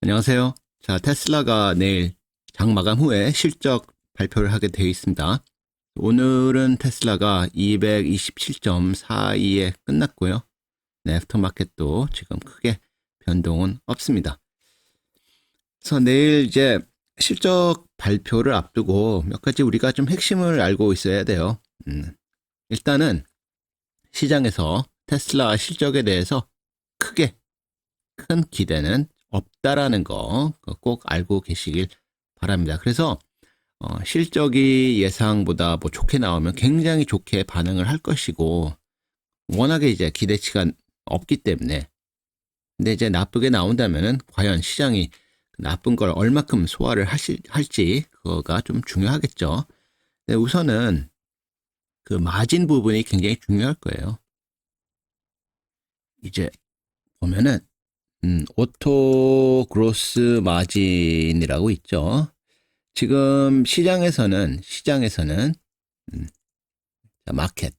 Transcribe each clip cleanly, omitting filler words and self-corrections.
안녕하세요. 자, 테슬라가 내일 장 마감 후에 실적 발표를 하게 되어 있습니다. 오늘은 테슬라가 227.42에 끝났고요. 네, 애프터마켓도 지금 크게 변동은 없습니다. 그래서 내일 이제 실적 발표를 앞두고 몇 가지 우리가 좀 핵심을 알고 있어야 돼요. 일단은 시장에서 테슬라 실적에 대해서 크게 큰 기대는 없다라는 거 꼭 알고 계시길 바랍니다. 그래서 실적이 예상보다 뭐 좋게 나오면 굉장히 좋게 반응을 할 것이고, 워낙에 이제 기대치가 없기 때문에. 근데 이제 나쁘게 나온다면은 과연 시장이 나쁜 걸 얼마큼 소화를 할지 그거가 좀 중요하겠죠. 근데 우선은 그 마진 부분이 굉장히 중요할 거예요. 이제 보면은 오토 그로스 마진이라고 있죠. 지금 시장에서는 마켓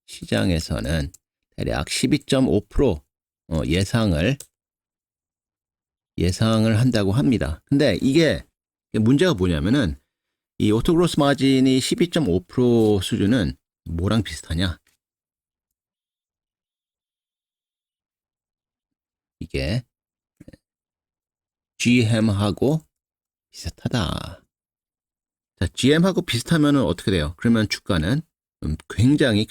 시장에서는 대략 12.5% 예상을 한다고 합니다. 근데 이게 문제가 뭐냐면은 이 오토 그로스 마진이 12.5% 수준은 뭐랑 비슷하냐? 이게 GM하고 비슷하다. 자, GM하고 비슷하면은 어떻게 돼요? 그러면 주가는 굉장히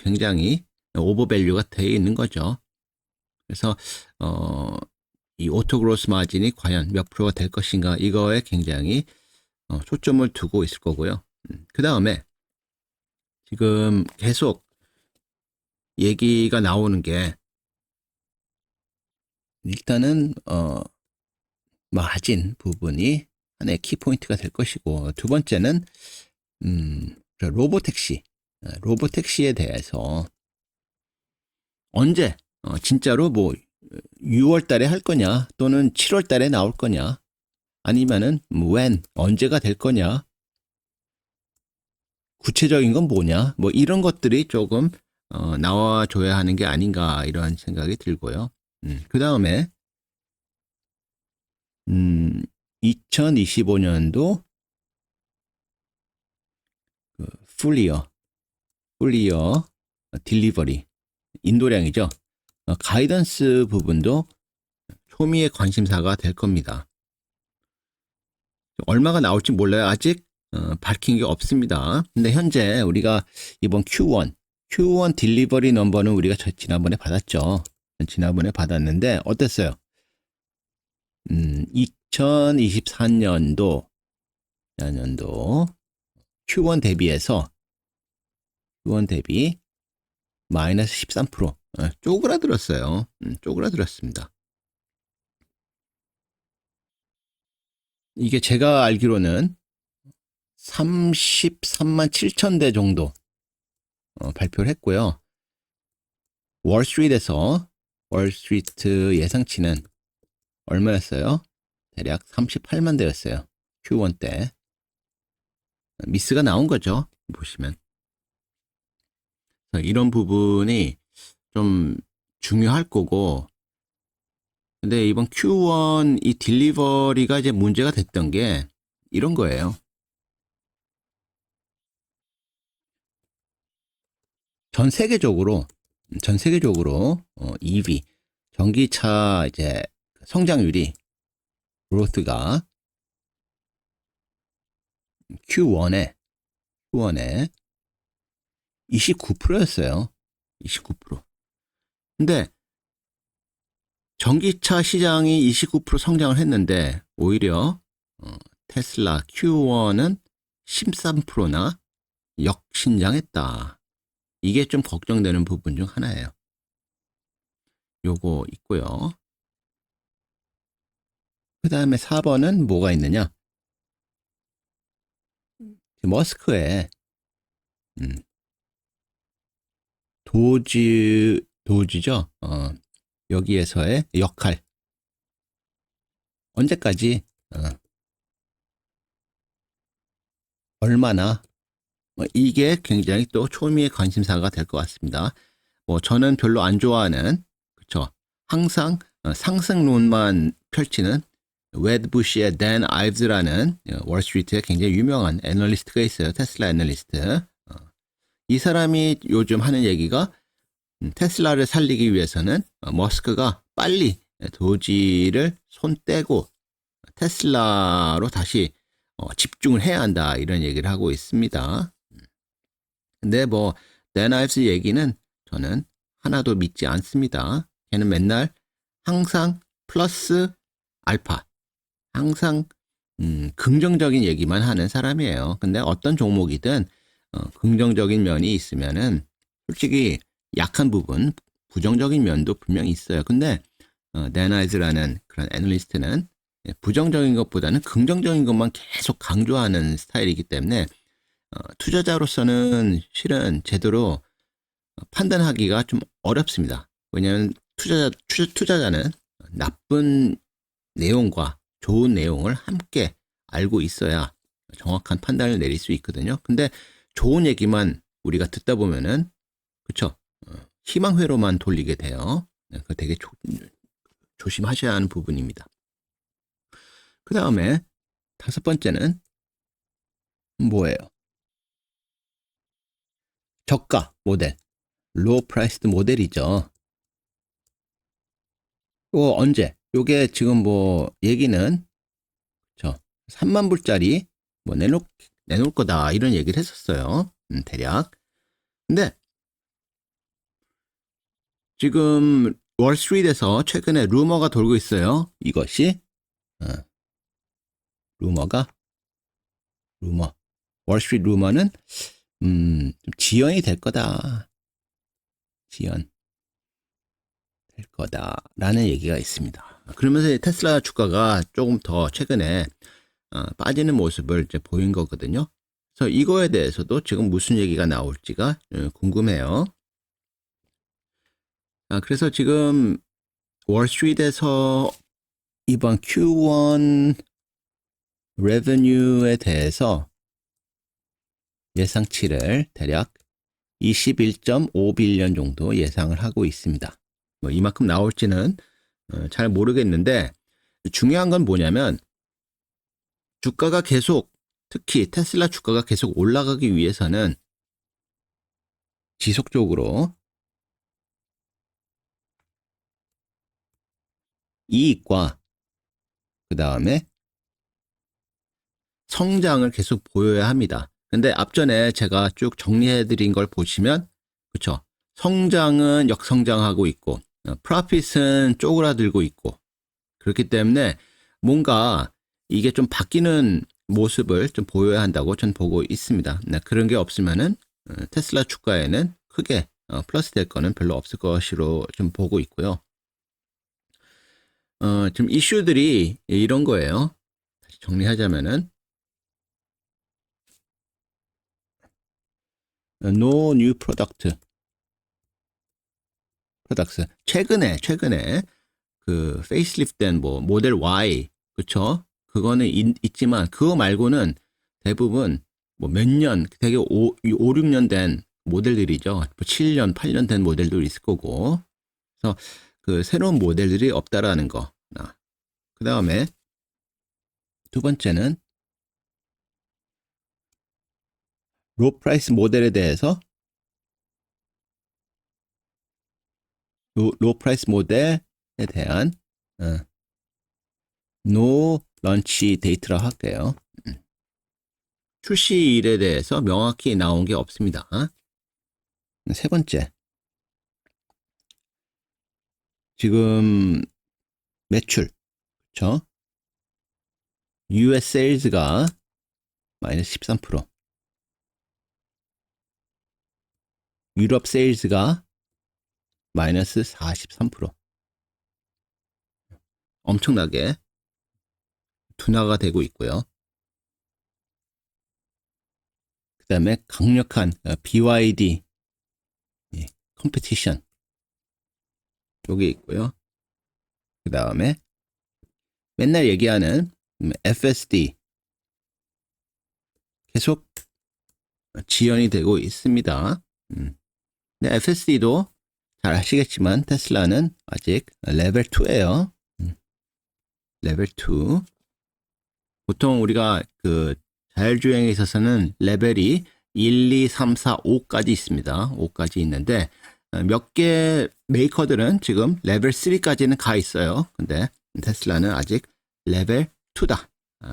오버밸류가 되어 있는 거죠. 그래서 이 오토 그로스 마진이 과연 몇 프로가 될 것인가, 이거에 굉장히 초점을 두고 있을 거고요. 그 다음에 지금 계속 얘기가 나오는 게, 일단은 마진 부분이 하나의 키포인트가 될 것이고, 두 번째는 로보택시에 대해서 언제 진짜로 뭐 6월 달에 할 거냐, 또는 7월 달에 나올 거냐, 아니면은 언제가 될 거냐, 구체적인 건 뭐냐, 뭐 이런 것들이 조금 나와줘야 하는 게 아닌가, 이런 생각이 들고요. 그 다음에 2025년도 그 풀리어 딜리버리, 인도량이죠. 가이던스 부분도 초미의 관심사가 될 겁니다. 얼마가 나올지 몰라요. 아직 밝힌 게 없습니다. 근데 현재 우리가 이번 Q1 딜리버리 넘버는 우리가 지난번에 받았죠. 지난번에 받았는데 어땠어요? 2024년도 Q1 대비 마이너스 13%. 쪼그라들었어요. 쪼그라들었습니다. 이게 제가 알기로는 33만 7천 대 정도 발표를 했고요. 월스트리트 예상치는 얼마였어요? 대략 38만 대였어요. Q1 때. 미스가 나온 거죠. 보시면. 이런 부분이 좀 중요할 거고, 근데 이번 Q1 이 딜리버리가 이제 문제가 됐던 게 이런 거예요. 전 세계적으로 EV 전기차 이제 성장률이, 그로스가 Q1에 29%였어요. 29%. 근데 전기차 시장이 29% 성장을 했는데 오히려 테슬라 Q1은 13%나 역신장했다. 이게 좀 걱정되는 부분 중 하나예요. 요거 있고요. 그 다음에 4번은 뭐가 있느냐? 머스크의 도지죠. 여기에서의 역할. 언제까지 얼마나, 이게 굉장히 또 초미의 관심사가 될 것 같습니다. 뭐 저는 별로 안 좋아하는, 그쵸, 항상 상승론만 펼치는 웨드부시의 댄 아이브즈라는 월스트리트에 굉장히 유명한 애널리스트가 있어요. 테슬라 애널리스트. 이 사람이 요즘 하는 얘기가 테슬라를 살리기 위해서는 머스크가 빨리 도지를 손 떼고 테슬라로 다시 집중을 해야 한다 이런 얘기를 하고 있습니다. 근데 뭐 댄 아이브즈 얘기는 저는 하나도 믿지 않습니다. 걔는 맨날 항상 플러스 알파 항상 긍정적인 얘기만 하는 사람이에요. 근데 어떤 종목이든 긍정적인 면이 있으면은 솔직히 약한 부분, 부정적인 면도 분명히 있어요. 근데 댄 아이즈라는 그런 애널리스트는 부정적인 것보다는 긍정적인 것만 계속 강조하는 스타일이기 때문에 투자자로서는 실은 제대로 판단하기가 좀 어렵습니다. 왜냐하면 투자자는 나쁜 내용과 좋은 내용을 함께 알고 있어야 정확한 판단을 내릴 수 있거든요. 근데 좋은 얘기만 우리가 듣다 보면은 그쵸? 희망회로만 돌리게 돼요. 그거 되게 조심하셔야 하는 부분입니다. 그 다음에 다섯 번째는 뭐예요? 저가 모델, 로우 프라이스드 모델이죠. 요 언제? 요게 지금 뭐 얘기는 저 3만 불짜리 뭐 내놓을 거다 이런 얘기를 했었어요. 대략. 근데 지금 월스트리트에서 최근에 루머가 돌고 있어요. 이것이 어, 루머가 루머 월스트리트 루머는 좀 지연이 될 거다. 지연 될 거다라는 얘기가 있습니다. 그러면서 테슬라 주가가 조금 더 최근에 빠지는 모습을 이제 보인 거거든요. 그래서 이거에 대해서도 지금 무슨 얘기가 나올지가 궁금해요. 그래서 지금 월스트리트에서 이번 Q1 레베뉴에 대해서 예상치를 대략 21.5빌리언 정도 예상을 하고 있습니다. 뭐 이만큼 나올지는 잘 모르겠는데 중요한 건 뭐냐면 주가가 계속 특히 테슬라 주가가 계속 올라가기 위해서는 지속적으로 이익과 그 다음에 성장을 계속 보여야 합니다. 근데 앞전에 제가 쭉 정리해드린 걸 보시면 그렇죠. 성장은 역성장하고 있고 프로핏은 쪼그라들고 있고 그렇기 때문에 뭔가 이게 좀 바뀌는 모습을 좀 보여야 한다고 전 보고 있습니다. 그런 게 없으면은 테슬라 주가에는 크게 플러스 될 거는 별로 없을 것으로 좀 보고 있고요. 지금 이슈들이 이런 거예요. 다시 정리하자면은 No new product. 최근에 그 페이스리프트된 뭐 모델 Y 그쵸? 그거는 있지만 그거 말고는 대부분 뭐 몇 년 되게 5, 6년 된 모델들이죠. 뭐 7년, 8년 된 모델도 있을 거고. 그래서 그 새로운 모델들이 없다라는 거. 그 다음에 두 번째는 로 프라이스 모델에 대해서 로 프라이스 모델에 대한 노 런치 데이트라 할게요. 출시일에 대해서 명확히 나온 게 없습니다. 세 번째, 지금 매출, 그쵸? US 세일즈가 마이너스 13%, 유럽 세일즈가 마이너스 43%. 엄청나게 둔화가 되고 있고요. 그 다음에 강력한 BYD 컴피티션 쪽에 있고요. 그 다음에 맨날 얘기하는 FSD 계속 지연이 되고 있습니다. 근데 FSD도 잘 아시겠지만 테슬라는 아직 레벨 2예요. 레벨 2. 보통 우리가 그 자율주행에 있어서는 레벨이 1, 2, 3, 4, 5까지 있습니다. 5까지 있는데 몇 개 메이커들은 지금 레벨 3까지는 가 있어요. 근데 테슬라는 아직 레벨 2다.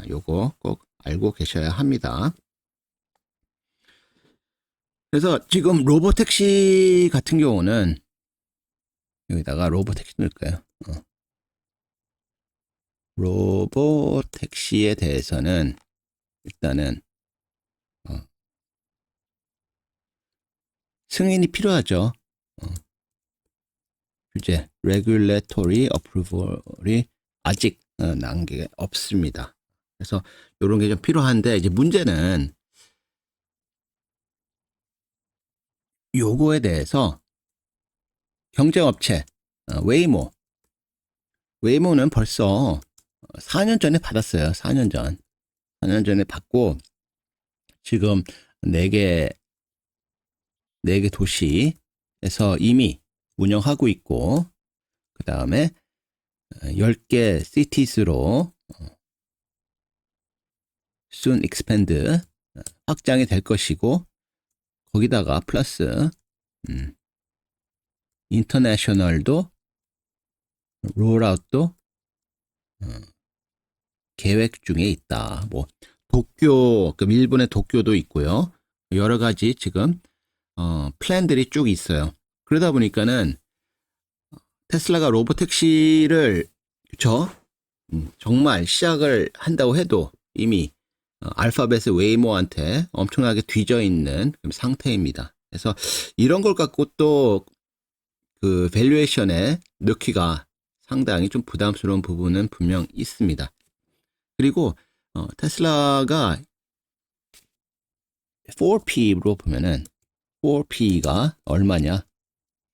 요거 꼭 알고 계셔야 합니다. 그래서 지금 로보택시 같은 경우는 여기다가 로보택시 넣을까요? 로보택시에 대해서는 일단은 승인이 필요하죠. 규제, regulatory approval이 아직 난 게 없습니다. 그래서 이런 게 좀 필요한데 이제 문제는 요거에 대해서 경쟁업체 웨이모는 벌써 4년 전에 받았어요. 4년 전에 받고 지금 4개 도시에서 이미 운영하고 있고 그 다음에 10개 cities로 soon expand 확장이 될 것이고 거기다가 플러스 인터내셔널도 롤아웃도 계획 중에 있다. 뭐 도쿄, 그 일본의 도쿄도 있고요. 여러 가지 지금 플랜들이 쭉 있어요. 그러다 보니까는 테슬라가 로보택시를 정말 시작을 한다고 해도 이미 알파벳의 웨이모한테 엄청나게 뒤져 있는 상태입니다. 그래서 이런 걸 갖고 또 그 밸류에이션에 넣기가 상당히 좀 부담스러운 부분은 분명 있습니다. 그리고 테슬라가 4P로 보면은 4P가 얼마냐?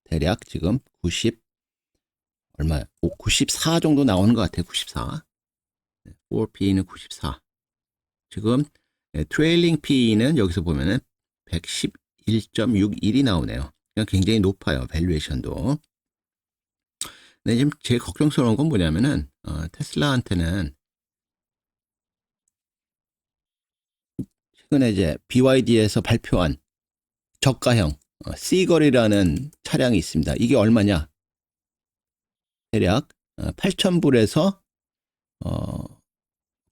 대략 지금 94 정도 나오는 것 같아요. 94. 4P는 94. 지금 트레일링 P는 여기서 보면은 111.61이 나오네요. 굉장히 높아요. 밸류에이션도. 근데 지금 제일 걱정스러운 건 뭐냐면은 테슬라한테는 최근에 이제 BYD에서 발표한 저가형 시걸이라는 차량이 있습니다. 이게 얼마냐? 대략 8,000불에서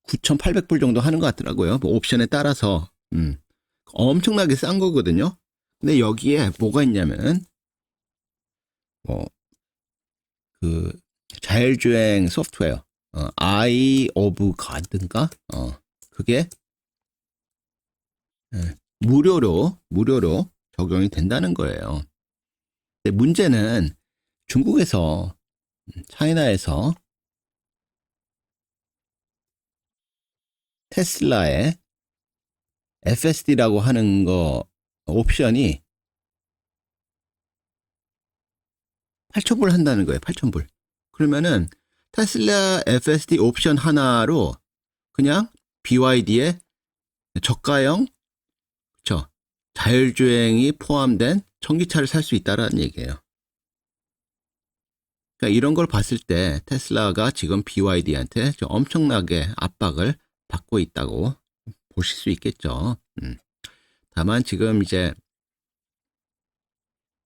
9,800불 정도 하는 것 같더라고요. 뭐 옵션에 따라서 엄청나게 싼 거거든요. 근데 여기에 뭐가 있냐면 그 자율주행 소프트웨어 아이 오브 가드인가? 그게 무료로 적용이 된다는 거예요. 근데 문제는 중국에서 차이나에서 테슬라의 FSD라고 하는 거 옵션이 8,000불 한다는 거예요. 8,000불. 그러면은 테슬라 FSD 옵션 하나로 그냥 BYD의 저가형 자율주행이 포함된 전기차를 살 수 있다라는 얘기예요. 그러니까 이런 걸 봤을 때 테슬라가 지금 BYD한테 엄청나게 압박을 받고 있다고 보실 수 있겠죠. 다만 지금 이제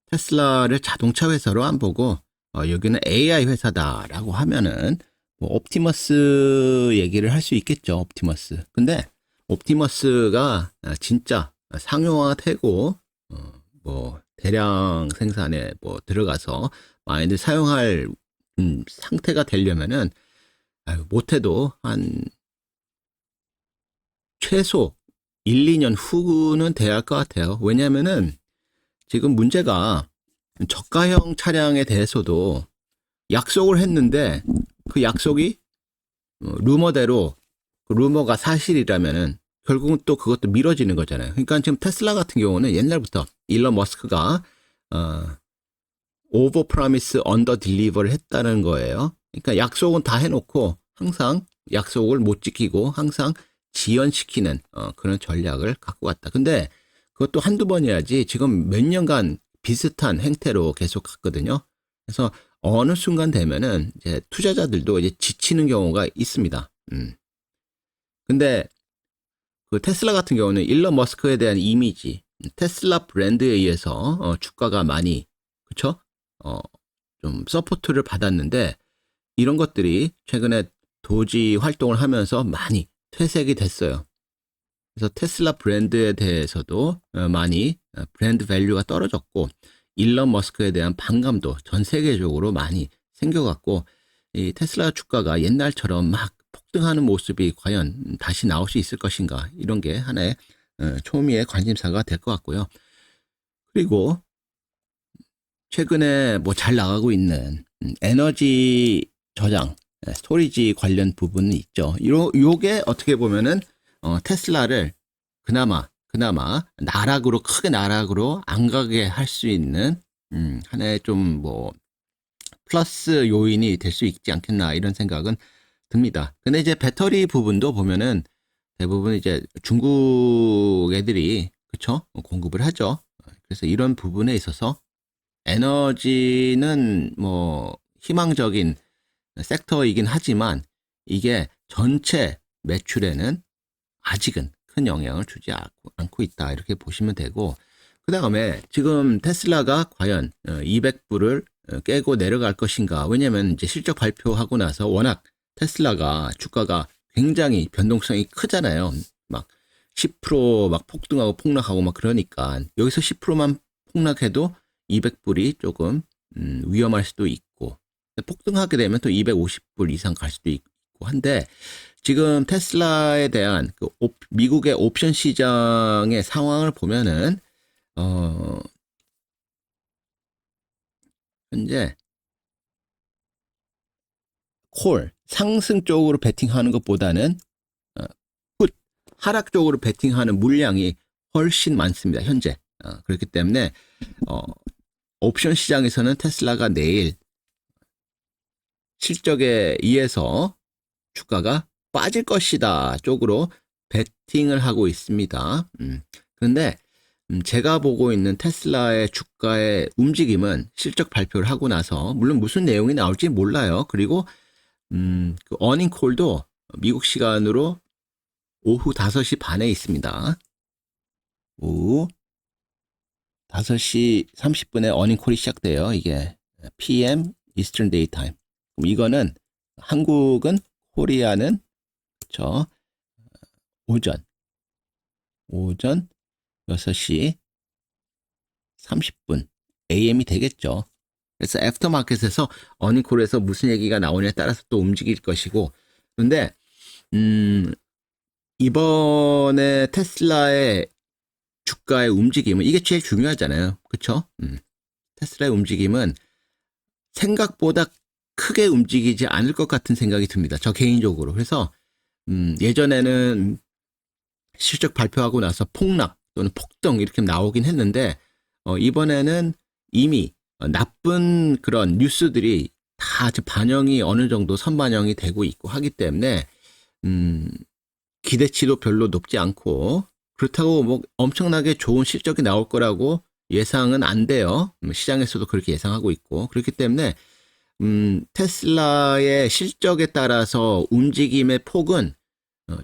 테슬라를 자동차 회사로 안 보고 여기는 AI 회사다라고 하면은 뭐 옵티머스 얘기를 할 수 있겠죠. 옵티머스. 근데 옵티머스가 진짜 상용화되고 뭐 대량 생산에 뭐 들어가서 많이들 사용할 상태가 되려면은 못해도 한 최소 1, 2년 후는 돼야 할 것 같아요. 왜냐면은 지금 문제가 저가형 차량에 대해서도 약속을 했는데 그 약속이 루머대로 그 루머가 사실이라면은 결국은 또 그것도 미뤄지는 거잖아요. 그러니까 지금 테슬라 같은 경우는 옛날부터 일론 머스크가 오버 프라미스 언더 딜리버를 했다는 거예요. 그러니까 약속은 다 해놓고 항상 약속을 못 지키고 항상 지연시키는 그런 전략을 갖고 갔다. 근데 그것도 한두 번이야지 지금 몇 년간 비슷한 행태로 계속 갔거든요. 그래서 어느 순간 되면은 이제 투자자들도 이제 지치는 경우가 있습니다. 근데 그 테슬라 같은 경우는 일론 머스크에 대한 이미지, 테슬라 브랜드에 의해서 주가가 많이 그쵸? 어, 좀 서포트를 받았는데 이런 것들이 최근에 도지 활동을 하면서 많이 퇴색이 됐어요. 그래서 테슬라 브랜드에 대해서도 많이 브랜드 밸류가 떨어졌고 일론 머스크에 대한 반감도 전 세계적으로 많이 생겨갔고 이 테슬라 주가가 옛날처럼 막 폭등하는 모습이 과연 다시 나올 수 있을 것인가 이런 게 하나의 초미의 관심사가 될 것 같고요. 그리고 최근에 뭐 잘 나가고 있는 에너지 저장, 스토리지 관련 부분이 있죠. 요게 어떻게 보면은 테슬라를 그나마 나락으로 크게 나락으로 안 가게 할 수 있는 하나의 좀 뭐 플러스 요인이 될 수 있지 않겠나 이런 생각은 듭니다. 근데 이제 배터리 부분도 보면은 대부분 이제 중국 애들이 그쵸 공급을 하죠. 그래서 이런 부분에 있어서 에너지는 뭐 희망적인 섹터이긴 하지만 이게 전체 매출에는 아직은 큰 영향을 주지 않고 있다 이렇게 보시면 되고 그 다음에 지금 테슬라가 과연 200불을 깨고 내려갈 것인가 왜냐면 이제 실적 발표하고 나서 워낙 테슬라가 주가가 굉장히 변동성이 크잖아요. 막 10%막 폭등하고 폭락하고 막 그러니까 여기서 10%만 폭락해도 200불이 조금 위험할 수도 있고 폭등하게 되면 또 250불 이상 갈 수도 있고 한데 지금 테슬라에 대한 그 미국의 옵션 시장의 상황을 보면은 현재 콜 상승 쪽으로 베팅하는 것보다는 어, 풋 하락 쪽으로 베팅하는 물량이 훨씬 많습니다. 현재 그렇기 때문에 옵션 시장에서는 테슬라가 내일 실적에 의해서 주가가 빠질 것이다 쪽으로 베팅을 하고 있습니다. 그런데 제가 보고 있는 테슬라의 주가의 움직임은 실적 발표를 하고 나서 물론 무슨 내용이 나올지 몰라요. 그리고 그 어닝 콜도 미국 시간으로 오후 5시 반에 있습니다. 오후 5시 30분에 어닝 콜이 시작돼요. 이게 PM 이스턴 데이 타임. 그럼 이거는 한국은 코리아는 그쵸? 오전 6시 30분 AM이 되겠죠. 그래서 애프터마켓에서 어닝콜에서 무슨 얘기가 나오냐에 따라서 또 움직일 것이고 그런데 이번에 테슬라의 주가의 움직임은 이게 제일 중요하잖아요. 그렇죠? 테슬라의 움직임은 생각보다 크게 움직이지 않을 것 같은 생각이 듭니다. 저 개인적으로. 그래서 예전에는 실적 발표하고 나서 폭락 또는 폭등 이렇게 나오긴 했는데 이번에는 이미 나쁜 그런 뉴스들이 다 반영이 어느 정도 선반영이 되고 있고 하기 때문에 기대치도 별로 높지 않고 그렇다고 뭐 엄청나게 좋은 실적이 나올 거라고 예상은 안 돼요. 시장에서도 그렇게 예상하고 있고 그렇기 때문에 테슬라의 실적에 따라서 움직임의 폭은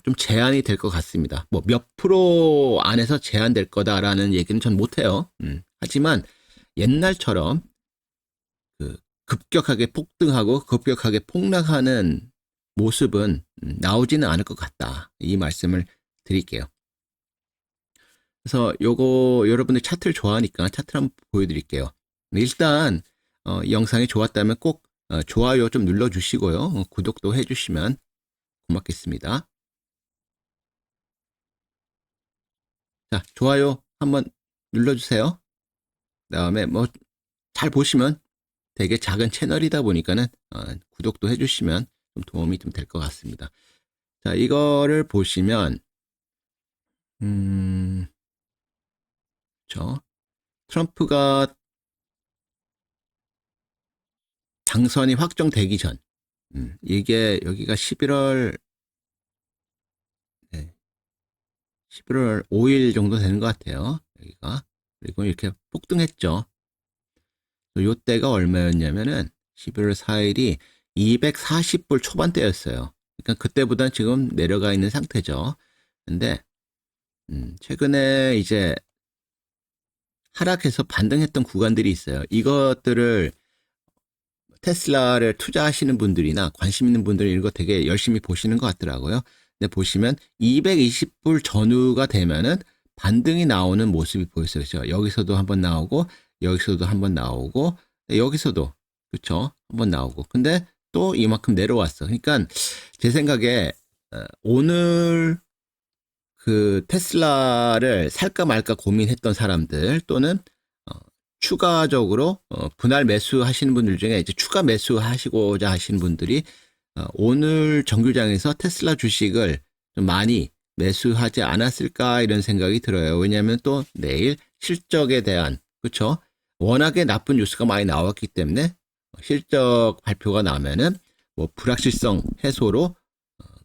좀 제한이 될 것 같습니다. 뭐 몇 프로 안에서 제한될 거다라는 얘기는 전 못해요. 하지만 옛날처럼 그 급격하게 폭등하고 급격하게 폭락하는 모습은 나오지는 않을 것 같다. 이 말씀을 드릴게요. 그래서 요거 여러분들 차트를 좋아하니까 차트를 한번 보여드릴게요. 일단 영상이 좋았다면 꼭 좋아요 좀 눌러주시고요. 구독도 해주시면 고맙겠습니다. 자, 좋아요 한번 눌러주세요. 그다음에 뭐 잘 보시면 되게 작은 채널이다 보니까는 구독도 해주시면 좀 도움이 좀 될 것 같습니다. 자, 이거를 보시면 저 트럼프가 당선이 확정되기 전 이게 여기가 11월 네, 11월 5일 정도 되는 것 같아요. 여기가 그리고 이렇게 폭등했죠. 요 때가 얼마였냐면은 11월 4일이 240불 초반대였어요. 그러니까 그때보다는 지금 내려가 있는 상태죠. 근데 최근에 이제 하락해서 반등했던 구간들이 있어요. 이것들을 테슬라를 투자하시는 분들이나 관심 있는 분들이 이거 되게 열심히 보시는 것 같더라고요. 근데 보시면 220불 전후가 되면은 반등이 나오는 모습이 보였어요. 그렇죠? 여기서도 한번 나오고 여기서도 한번 나오고 여기서도 그렇죠? 한번 나오고 근데 또 이만큼 내려왔어. 그러니까 제 생각에 오늘 그 테슬라를 살까 말까 고민했던 사람들 또는 추가적으로 분할 매수하시는 분들 중에 이제 추가 매수하시고자 하시는 분들이 오늘 정규장에서 테슬라 주식을 좀 많이 매수하지 않았을까 이런 생각이 들어요. 왜냐하면 또 내일 실적에 대한 그렇죠? 워낙에 나쁜 뉴스가 많이 나왔기 때문에 실적 발표가 나면은 뭐 불확실성 해소로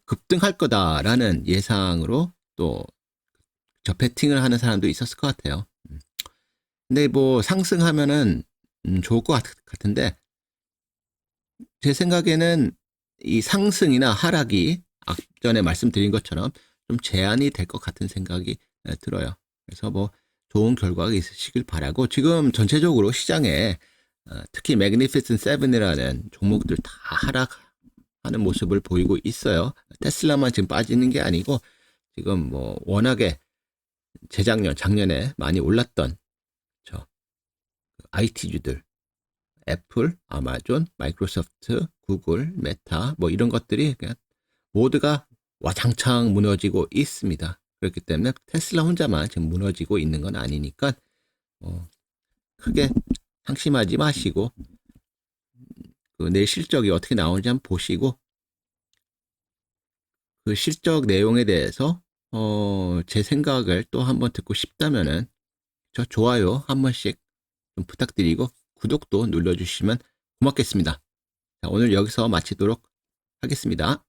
급등할 거다라는 예상으로 또 저 베팅을 하는 사람도 있었을 것 같아요. 근데 뭐 상승하면은 좋을 것 같은데 제 생각에는 이 상승이나 하락이 앞전에 말씀드린 것처럼 좀 제한이 될 것 같은 생각이 들어요. 그래서 뭐 좋은 결과가 있으시길 바라고 지금 전체적으로 시장에 특히 매그니피센트 세븐이라는 종목들 다 하락하는 모습을 보이고 있어요. 테슬라만 지금 빠지는 게 아니고 지금 뭐 워낙에 재작년, 작년에 많이 올랐던 저 IT주들 애플, 아마존, 마이크로소프트, 구글, 메타 뭐 이런 것들이 그냥 모두가 와장창 무너지고 있습니다. 그렇기 때문에 테슬라 혼자만 지금 무너지고 있는 건 아니니까 크게 상심하지 마시고 그 내일 실적이 어떻게 나오는지 한번 보시고 그 실적 내용에 대해서 제 생각을 또 한번 듣고 싶다면은 저 좋아요 한 번씩 좀 부탁드리고 구독도 눌러주시면 고맙겠습니다. 자, 오늘 여기서 마치도록 하겠습니다.